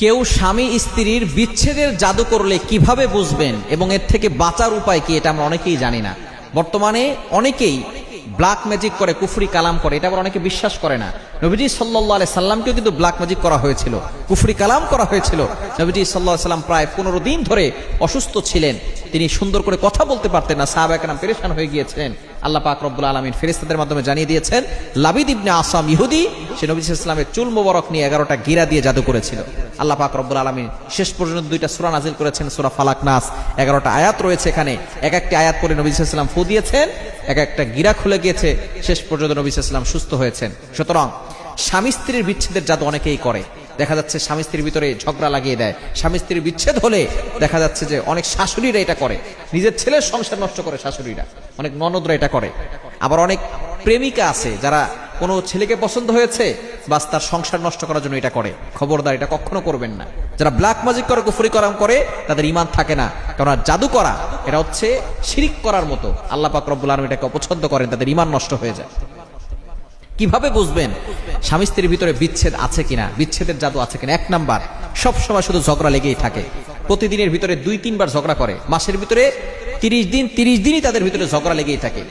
কেউ স্বামী স্ত্রীর বিচ্ছেদের জাদু করলে কিভাবে বুঝবেন এবং এর থেকে বাঁচার উপায় কি, এটা আমরা অনেকেই জানি না। বর্তমানে অনেকেই ব্ল্যাক ম্যাজিক করে, কুফরি কালাম করে, এটা আবার অনেকে বিশ্বাস করে না। নবীজি সাল্লাল্লাহু আলাইহি সাল্লামকেও কিন্তু ব্ল্যাক ম্যাজিক করা হয়েছিল, কুফরি কালাম করা হয়েছিল। নবীজি সাল্লাল্লাহু আলাইহি সাল্লাম প্রায় 15 দিন ধরে অসুস্থ ছিলেন, তিনি সুন্দর করে কথা বলতে পারতেন না, সাহাবায়ে কেরাম পেরেশান হয়ে গিয়েছিলেন। আল্লাহ পাক রব্বুল আলামিন ফেরেশতাদের মাধ্যমে জানিয়ে দিয়েছেন, লাবিদ ইবনে আসাম ইহুদি, সে নবী সাল্লাল্লাহু আলাইহি সাল্লামের চুল মোবারক নিয়ে 11টা গিরা দিয়ে জাদু করেছিল। আল্লাহ পাক রব্বুল আলামিন শেষ পর্যন্ত 2টা সূরা নাজিল করেছেন, সূরা ফালাক নাস। 11টা আয়াত রয়েছে এখানে, এক একটি আয়াত পড়ে নবী সাল্লাল্লাহু আলাইহি সাল্লাম ফু দিয়েছেন, এক একটা গিরা খুলে গিয়েছে, শেষ পর্যন্ত নবী সাল্লাল্লাহু আলাইহি সাল্লাম সুস্থ হয়েছেন। সুতরাং স্বামী স্ত্রীর বিচ্ছেদের জাদু অনেকেই করে। দেখা যাচ্ছে স্বামী স্ত্রীর ভিতরে ঝগড়া লাগিয়ে দেয়। স্বামী স্ত্রীর বিচ্ছেদ হলে দেখা যাচ্ছে যে অনেক শাশুড়িরা এটা করে, নিজের ছেলের সংসার নষ্ট করে শাশুড়িরা, অনেক ননদরা এটা করে। আবার অনেক প্রেমিকা আছে যারা কোনো ছেলেকে পছন্দ হয়েছে, বাস তার সংসার নষ্ট করার জন্য এটা করে। খবরদার, এটা কখনো করবেন না। যারা ব্ল্যাক ম্যাজিক করে, কুফরি কালাম করে, তাদের ঈমান থাকে না। কারণ জাদু করা এটা হচ্ছে শিরিক করার মতো। আল্লাহ পাক রব্বুল আলামিন এটাকে অপছন্দ করেন, তাদের ঈমান নষ্ট হয়ে যায়। কিভাবে বুঝবেন স্বামী স্ত্রীর ভিতরে বিচ্ছেদ আছে কিনা, বিচ্ছেদের জাদু আছে কিনা? 1 নাম্বার, সব সময় শুধু ঝগড়া লেগেই থাকে। প্রতিদিনের ভিতরে 2-3 বার ঝগড়া করে, মাসের ভিতরে 30 দিনই তাদের ভিতরে ঝগড়া লেগেই থাকে।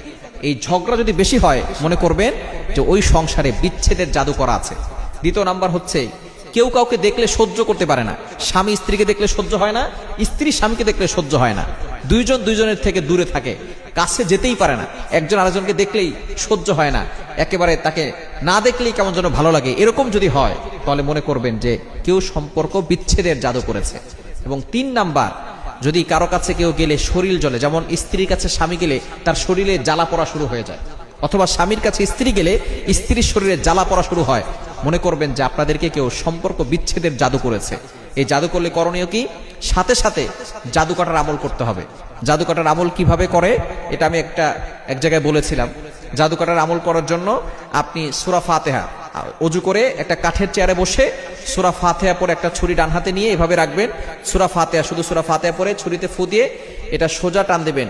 এই ঝগড়া যদি বেশি হয়, মনে করবেন যে ওই সংসারে বিচ্ছেদের জাদু করা আছে। 2 নাম্বার হচ্ছে কেউ কাউকে দেখলে সহ্য করতে পারে না। স্বামী স্ত্রীকে দেখলে সহ্য হয় না, স্ত্রী স্বামীকে দেখলে সহ্য হয় না। দুইজন দুইজনের থেকে দূরে থাকে, কাছে যেতেই পারে না। একজন আরেকজনকে দেখলেই সহ্য হয় না, একেবারে তাকে না দেখলেই কেমন যেন ভালো লাগে। এরকম যদি হয়, তাহলে মনে করবেন যে কেউ সম্পর্ক বিচ্ছেদের জাদু করেছে। এবং 3 নাম্বার, যদি কারো কাছে কেউ গেলে শরীর জ্বলে, যেমন স্ত্রীর কাছে স্বামী গেলে তার শরীরে জ্বালা পড়া শুরু হয়ে যায়, অথবা স্বামীর কাছে স্ত্রী গেলে স্ত্রীর শরীরে জ্বালা পড়া শুরু হয়, মনে করবেন যে আপনাদেরকে কেউ সম্পর্ক বিচ্ছেদের জাদু করেছে। এই জাদু করলে করণীয় কি? সাথে সাথে জাদু কাটার আমল করতে হবে। জাদু কাটার আমল কিভাবে করে, এটা আমি এক জায়গায় বলেছিলাম। জাদু কাটার আমল করার জন্য আপনি সূরা ফাতিহা, ওযু করে একটা কাঠের চেয়ারে বসে সূরা ফাতিহা পড়ে একটা ছুরি ডান হাতে নিয়ে এভাবে রাখবেন। সূরা ফাতিহা, শুধু সূরা ফাতিহা পড়ে ছুরিতে ফু দিয়ে এটা সোজা টান দেবেন,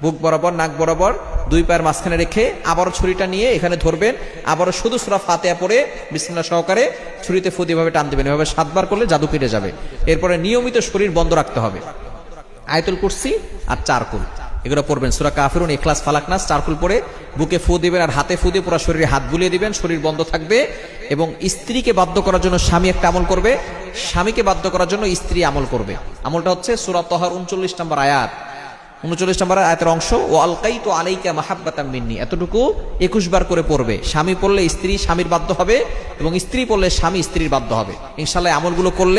বুক বরাবর, নাক বরাবর, 2 পায়ের মাঝখানে রেখে আবারও ছুরিটা নিয়ে এখানে ধরবেন। আবারও শুধু সূরা ফাতিহা পড়ে বিসমিল্লাহ সহকারে ছুরিতে ফু দিয়ে এভাবে টান দেবেন। এভাবে 7 বার করলে জাদু কেটে যাবে। এরপরে নিয়মিত শরীর বন্ধ রাখতে হবে। আয়াতুল কুরসি আর 4 কুল এগুলো পড়বেন। সূরা কাফিরুন, ইখলাস, ফালাক, নাস 4 কুল পড়ে বুকে ফু দিবেন আর হাতে ফু দিয়ে পুরো শরীরে হাত বুলিয়ে দিবেন। শরীর বন্ধ থাকবে। এবং স্ত্রীকে বাধ্য করার জন্য স্বামী একটা আমল করবে, স্বামীকে বাধ্য করার জন্য স্ত্রী আমল করবে। আমলটা হচ্ছে সূরা তাহার 39 নম্বর আয়াত, 39 নম্বর আয়াতের অংশ, ও আলকাইতু আলাইকা মাহাব্বাতাম মিন্নি, এতটুকু 21 বার করে পড়বে। স্বামী পড়লে স্ত্রী স্বামীর বাধ্য হবে, এবং স্ত্রী পড়লে স্বামী স্ত্রীর বাধ্য হবে। ইনশাআল্লাহ আমলগুলো করলে